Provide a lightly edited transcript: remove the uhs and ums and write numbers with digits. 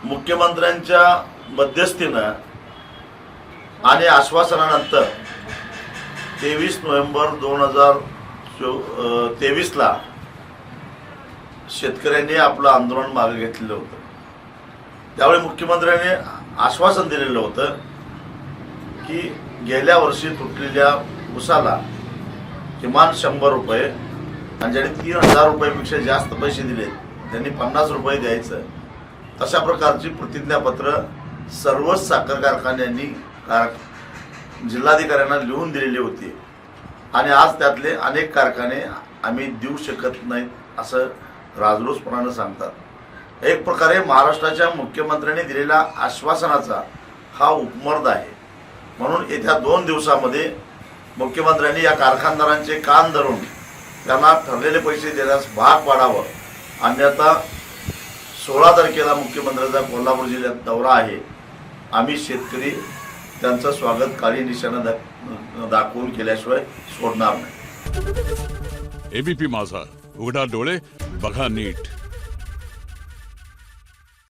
मुख्यमंत्र्यांच्या मध्यस्थीनं आणि आश्वासनानंतर 23 नोव्हेंबर 2023 ला शेतकऱ्यांनी आपलं आंदोलन मागे घेतलेलं होतं। त्यावेळी मुख्यमंत्र्यांनी आश्वासन दिलेलं होतं की गेल्या वर्षी तुटलेल्या ऊसाला किमान 100 रुपये आणि ज्यांनी 3000 रुपयापेक्षा जास्त पैसे दिले त्यांनी 50 रुपये द्यायचं, अशा प्रकारची प्रतिज्ञापत्र सर्वच साखर कारखान्यांनी जिल्हाधिकाऱ्यांना लिहून दिलेली होती। आणि आज त्यातले अनेक कारखाने आम्ही देऊ शकत नाहीत असं राजरोसपणानं सांगतात। एक प्रकारे महाराष्ट्राच्या मुख्यमंत्र्यांनी दिलेल्या आश्वासनाचा हा उपमर्द आहे। म्हणून येत्या 2 दिवसामध्ये मुख्यमंत्र्यांनी या कारखानदारांचे कान धरून त्यांना ठरलेले पैसे देण्यास भाग पाडावं, अन्यथा 16 तारखेला मुख्यमंत्र्यांचा कोल्हापूर जिल्ह्यात दौरा आहे। आम्ही शेतकरी त्यांचं स्वागत काळी निशाणा दाखवून केल्याशिवाय सोडणार नाही। एबीपी माझा, उघडा डोळे बघा नीट।